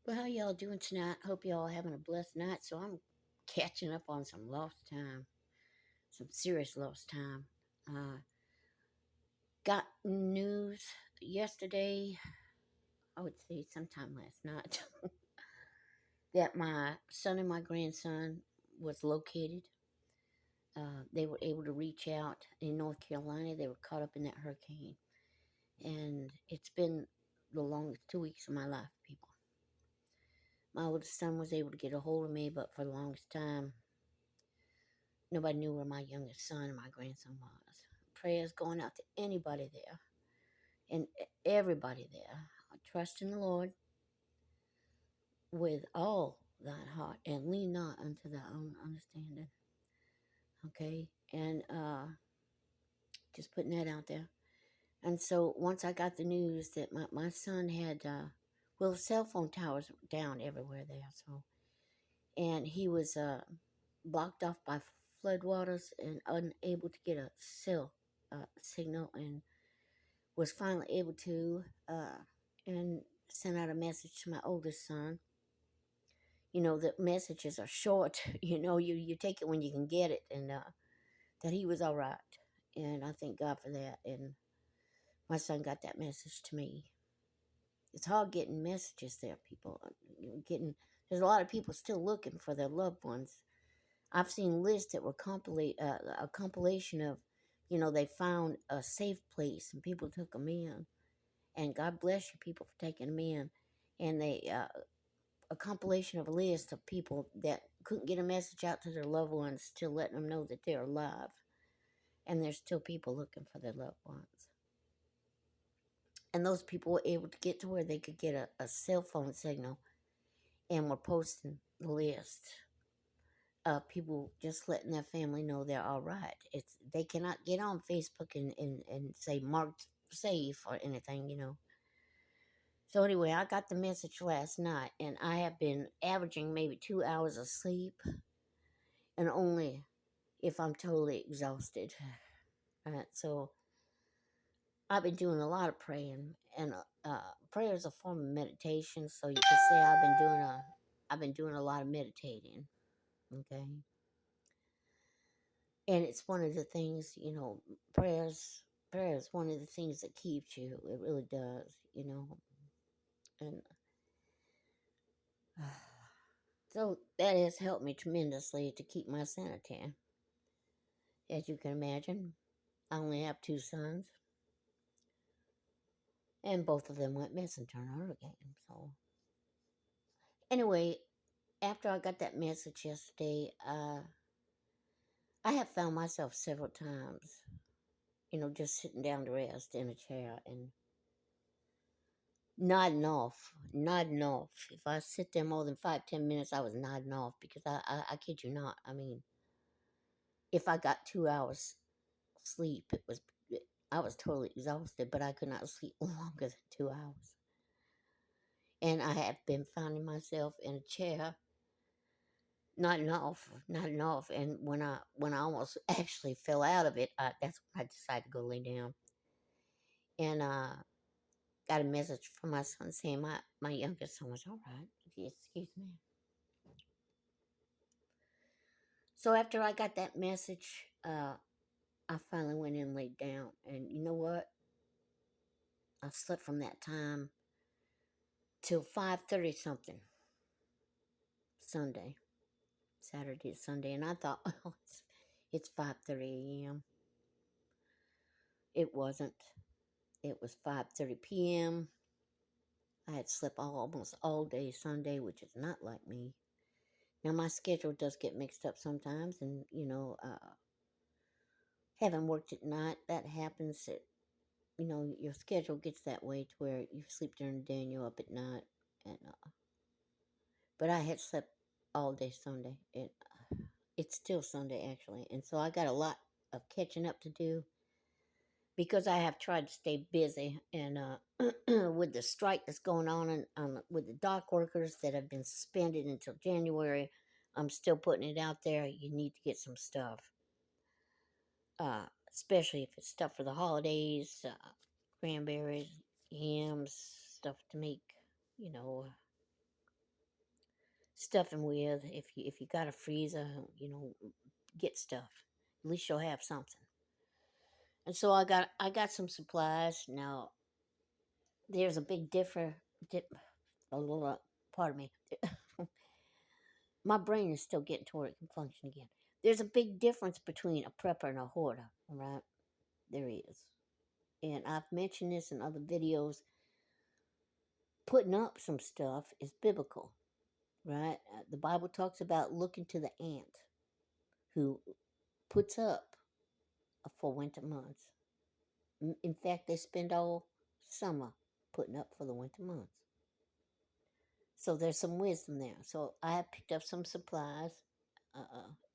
Well, how y'all doing tonight? Hope y'all having a blessed night. So I'm catching up on some lost time, some serious lost time. Uh, got news yesterday, I would say sometime last night, that my son and my grandson was located. They were able to reach out in North Carolina. They were caught up in that hurricane. And it's been the longest 2 weeks of my life, people. My oldest son was able to get a hold of me, but for the longest time, nobody knew where my youngest son and my grandson was. Prayers going out to anybody there and everybody there. Trust in the Lord with all thine heart and lean not unto thy own understanding. Okay? And just putting that out there. And so once I got the news that my son had, well, cell phone towers down everywhere there. So, and he was blocked off by floodwaters and unable to get a cell signal, and was finally able to and sent out a message to my oldest son. You know, the messages are short. You take it when you can get it, and that he was all right. And I thank God for that. And my son got that message to me. It's hard getting messages there, people. There's a lot of people still looking for their loved ones. I've seen lists that were a compilation of, they found a safe place and people took them in. And God bless you, people, for taking them in. And a compilation of a list of people that couldn't get a message out to their loved ones, still letting them know that they're alive. And there's still people looking for their loved ones. And those people were able to get to where they could get a cell phone signal and were posting the list of people just letting their family know they're all right. They cannot get on Facebook and say marked safe or anything. So anyway, I got the message last night, and I have been averaging maybe 2 hours of sleep, and only if I'm totally exhausted. So I've been doing a lot of praying, and prayer is a form of meditation. So you can say I've been doing a lot of meditating. Okay, and it's one of the things, prayer is one of the things that keeps you. It really does. And so that has helped me tremendously to keep my sanity. As you can imagine, I only have two sons, and both of them went missing during a hurricane. So, anyway, after I got that message yesterday, I have found myself several times, just sitting down to rest in a chair and nodding off, nodding off. If I sit there more than 5-10 minutes, I was nodding off because I kid you not. I mean, if I got 2 hours sleep, I was totally exhausted, but I could not sleep longer than 2 hours. And I have been finding myself in a chair, nodding off, nodding off. And when I almost actually fell out of it, that's when I decided to go lay down. And got a message from my son saying my youngest son was all right. Excuse me. So after I got that message, I finally went in and laid down. And you know what? I slept from that time till 5:30 something Sunday, Saturday to Sunday, and I thought, oh, it's 5:30 a.m. It wasn't. It was 5:30 p.m. I had slept almost all day Sunday, which is not like me. Now my schedule does get mixed up sometimes, and having worked at night, that happens. Your schedule gets that way to where you sleep during the day and you're up at night, and but I had slept all day Sunday. It's still Sunday actually, and so I got a lot of catching up to do because I have tried to stay busy, and with the strike that's going on with the dock workers that have been suspended until January, I'm still putting it out there. You need to get some stuff, especially if it's stuff for the holidays, cranberries, yams, stuff to make, you know, stuffing with. If you got a freezer, get stuff. At least you'll have something. And so I got some supplies. Now there's a big a little, pardon me. My brain is still getting to where it can function again. There's a big difference between a prepper and a hoarder, all right? There is. And I've mentioned this in other videos. Putting up some stuff is biblical, right? The Bible talks about looking to the ant who puts up for winter months. In fact, they spend all summer putting up for the winter months. So there's some wisdom there. So I have picked up some supplies.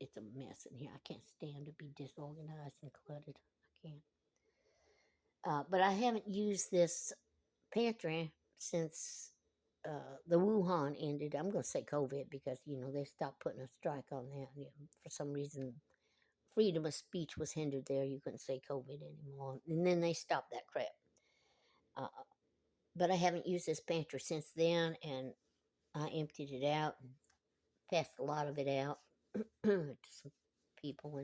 It's a mess in here. I can't stand to be disorganized and cluttered. I can't. But I haven't used this pantry since the Wuhan ended. I'm going to say COVID because, they stopped putting a strike on that. For some reason, freedom of speech was hindered there. You couldn't say COVID anymore. And then they stopped that crap. Uh, but I haven't used this pantry since then, and I emptied it out and passed a lot of it out to some people,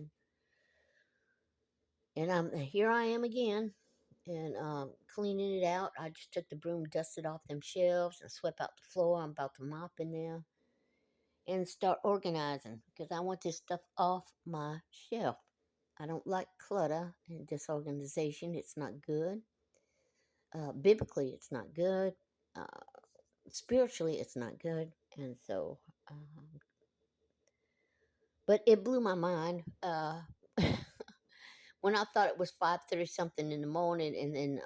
and here I am again, and cleaning it out. I just took the broom, dusted off them shelves, and swept out the floor. I'm about to mop in there and start organizing because I want this stuff off my shelf. I don't like clutter and disorganization. It's not good. Biblically, it's not good. Uh, Spiritually, it's not good. And so, but it blew my mind when I thought it was 5:30 something in the morning, and then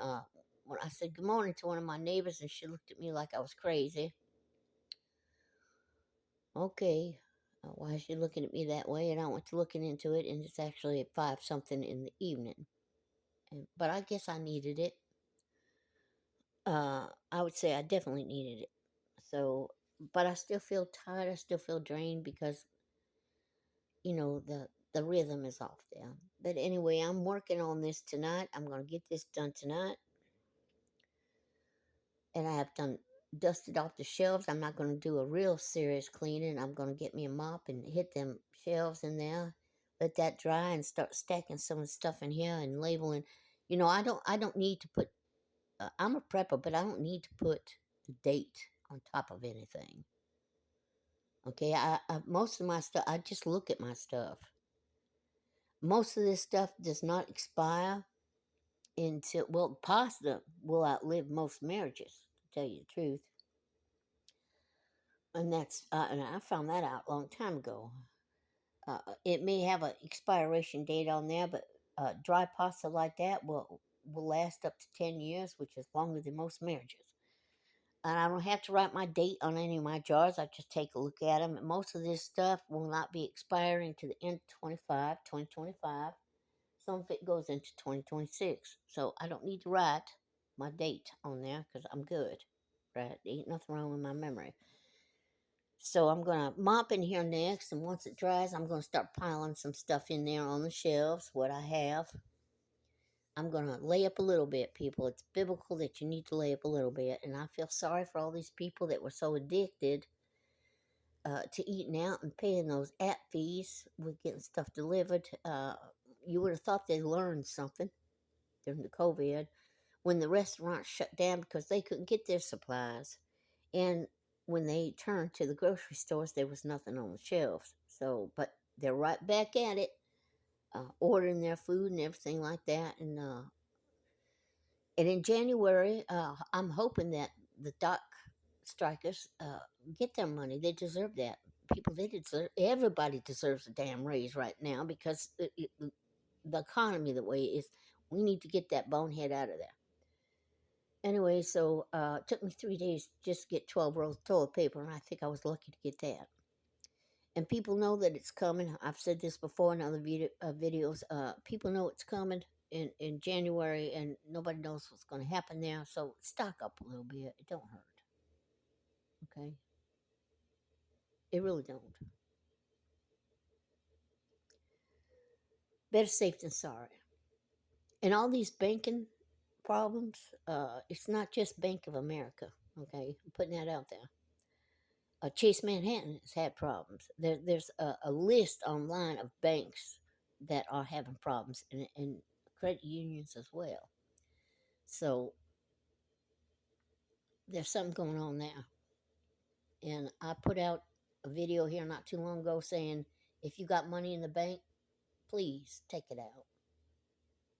when I said good morning to one of my neighbors, and she looked at me like I was crazy. Okay, why is she looking at me that way? And I went to looking into it, and it's actually at 5 something in the evening. But I guess I needed it. I would say I definitely needed it. So, but I still feel tired. I still feel drained because the rhythm is off there. But anyway, I'm working on this tonight. I'm going to get this done tonight. And I have dusted off the shelves. I'm not going to do a real serious cleaning. I'm going to get me a mop and hit them shelves in there. Let that dry and start stacking some of the stuff in here and labeling. I don't need to put, I'm a prepper, but I don't need to put the date on top of anything. Okay, most of my stuff, I just look at my stuff. Most of this stuff does not expire until, well, pasta will outlive most marriages, to tell you the truth. And and I found that out a long time ago. It may have an expiration date on there, but dry pasta like that will last up to 10 years, which is longer than most marriages. And I don't have to write my date on any of my jars. I just take a look at them. And most of this stuff will not be expiring to the end of 2025. Some of it goes into 2026. So I don't need to write my date on there because I'm good. Right? There ain't nothing wrong with my memory. So I'm going to mop in here next. And once it dries, I'm going to start piling some stuff in there on the shelves, what I have. I'm going to lay up a little bit, people. It's biblical that you need to lay up a little bit. And I feel sorry for all these people that were so addicted to eating out and paying those app fees with getting stuff delivered. You would have thought they learned something during the COVID when the restaurants shut down because they couldn't get their supplies. And when they turned to the grocery stores, there was nothing on the shelves. So, but they're right back at it, ordering their food and everything like that. And in January, I'm hoping that the dock strikers get their money. They deserve that. Everybody deserves a damn raise right now because the economy the way it is. We need to get that bonehead out of there. Anyway, so it took me 3 days just to get 12 rolls of toilet paper, and I think I was lucky to get that. And people know that it's coming. I've said this before in other videos. People know it's coming in January, and nobody knows what's going to happen there. So stock up a little bit. It don't hurt. Okay? It really don't. Better safe than sorry. And all these banking problems, it's not just Bank of America. Okay? I'm putting that out there. Chase Manhattan has had problems. There's a list online of banks that are having problems, and credit unions as well. So there's something going on there. And I put out a video here not too long ago saying, if you got money in the bank, please take it out.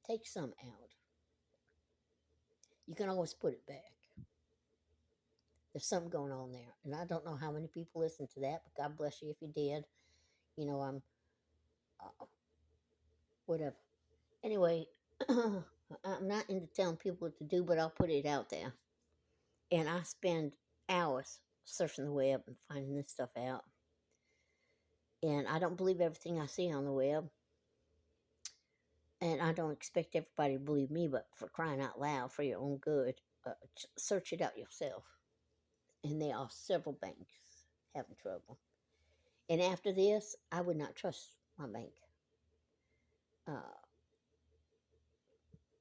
Take some out. You can always put it back. There's something going on there. And I don't know how many people listen to that, but God bless you if you did. You know, I'm whatever. Anyway, I'm not into telling people what to do, but I'll put it out there. And I spend hours surfing the web and finding this stuff out. And I don't believe everything I see on the web. And I don't expect everybody to believe me, but for crying out loud, for your own good, search it out yourself. And there are several banks having trouble. And after this, I would not trust my bank.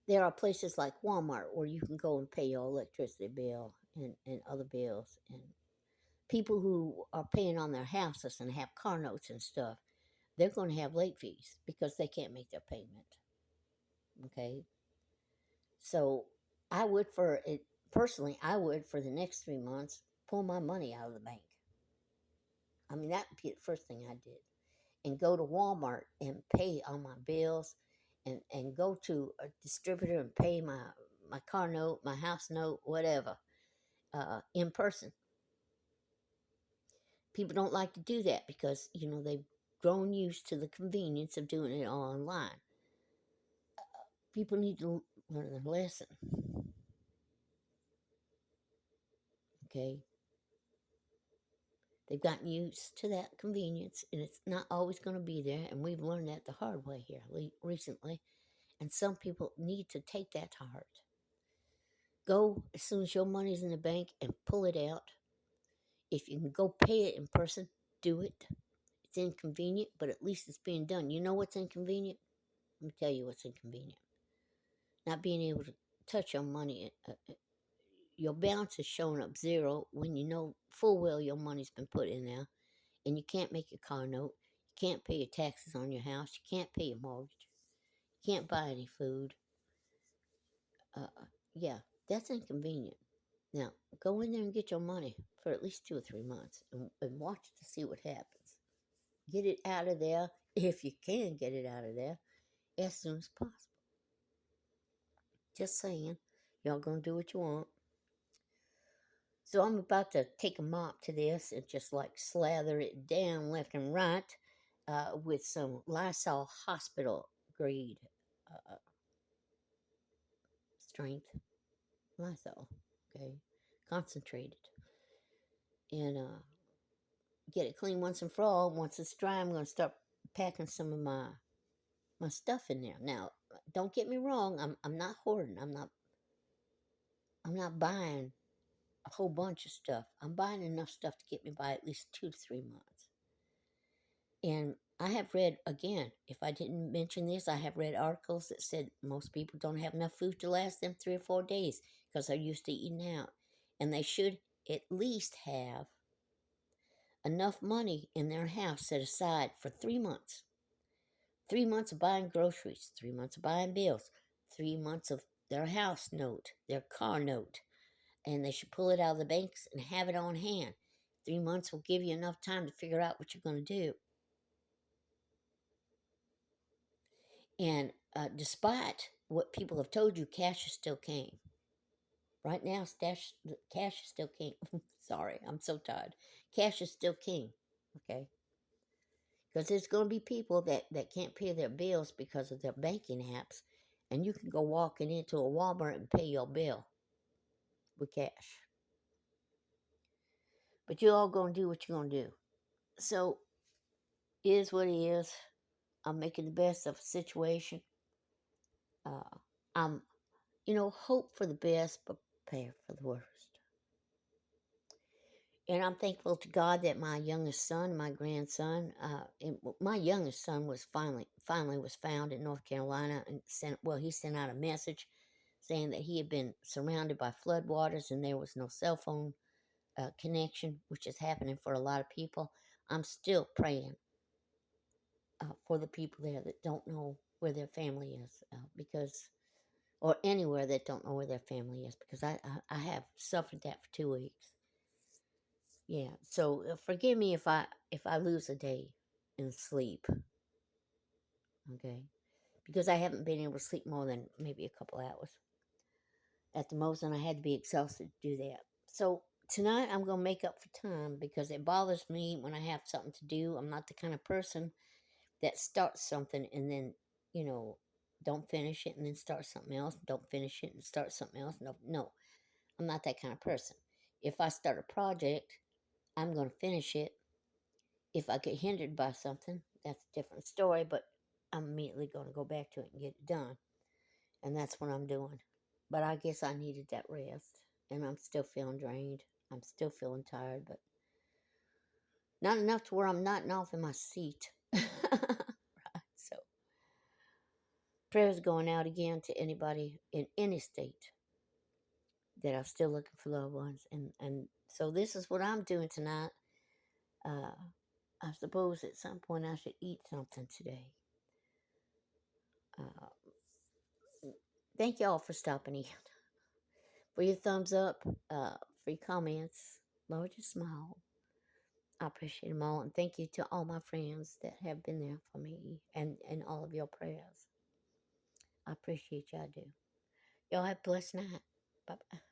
There are places like Walmart where you can go and pay your electricity bill and other bills. And people who are paying on their houses and have car notes and stuff, they're going to have late fees because they can't make their payment. Okay? So I would personally, I would for the next 3 months pull my money out of the bank. I mean, that would be the first thing I did. And go to Walmart and pay on my bills and go to a distributor and pay my car note, my house note, whatever, in person. People don't like to do that because, you know, they've grown used to the convenience of doing it all online. People need to learn their lesson. Okay? They've gotten used to that convenience, and it's not always going to be there, and we've learned that the hard way here recently. And some people need to take that to heart. Go as soon as your money's in the bank and pull it out. If you can go pay it in person, do it. It's inconvenient, but at least it's being done. You know what's inconvenient? Let me tell you what's inconvenient. Not being able to touch your money. Your balance is showing up zero when you know full well your money's been put in there, and you can't make your car note. You can't pay your taxes on your house. You can't pay your mortgage. You can't buy any food. Yeah, that's inconvenient. Now, go in there and get your money for at least 2 or 3 months and watch to see what happens. Get it out of there, if you can get it out of there, as soon as possible. Just saying, y'all gonna do what you want. So I'm about to take a mop to this and just like slather it down left and right with some Lysol hospital grade strength Lysol, okay, concentrated. And get it clean once and for all. Once it's dry, I'm going to start packing some of my stuff in there. Now, don't get me wrong. I'm not hoarding. I'm not buying a whole bunch of stuff. I'm buying enough stuff to get me by at least 2 to 3 months. And I have read, again, if I didn't mention this, I have read articles that said most people don't have enough food to last them 3 or 4 days because they're used to eating out. And they should at least have enough money in their house set aside for 3 months. 3 months of buying groceries, 3 months of buying bills, 3 months of their house note, their car note. And they should pull it out of the banks and have it on hand. 3 months will give you enough time to figure out what you're going to do. And despite what people have told you, cash is still king. Right now, cash is still king. Sorry, I'm so tired. Cash is still king, okay? Because there's going to be people that can't pay their bills because of their banking apps, and you can go walking into a Walmart and pay your bill with cash. But you're all going to do what you're going to do. So, it is what it is. I'm making the best of a situation. I'm, hope for the best, but prepare for the worst. And I'm thankful to God that my youngest son, my grandson, my youngest son was finally was found in North Carolina and he sent out a message saying that he had been surrounded by floodwaters and there was no cell phone connection, which is happening for a lot of people. I'm still praying for the people there that don't know where their family is, because, or anywhere that don't know where their family is, because I have suffered that for 2 weeks. Yeah, so forgive me if I lose a day in sleep, okay? Because I haven't been able to sleep more than maybe a couple hours at the most, and I had to be exhausted to do that. So tonight I'm going to make up for time because it bothers me when I have something to do. I'm not the kind of person that starts something and then, you know, don't finish it and then start something else, don't finish it and start something else. No, no, I'm not that kind of person. If I start a project, I'm going to finish it. If I get hindered by something, that's a different story, but I'm immediately going to go back to it and get it done. And that's what I'm doing. But I guess I needed that rest. And I'm still feeling drained. I'm still feeling tired, but not enough to where I'm nodding off in my seat. Right. So prayers going out again to anybody in any state that are still looking for loved ones. And so this is what I'm doing tonight. I suppose at some point I should eat something today. Uh, Thank y'all for stopping in. For your thumbs up, for your comments, Lord, your smile. I appreciate them all. And thank you to all my friends that have been there for me and all of your prayers. I appreciate y'all do. Y'all have a blessed night. Bye bye.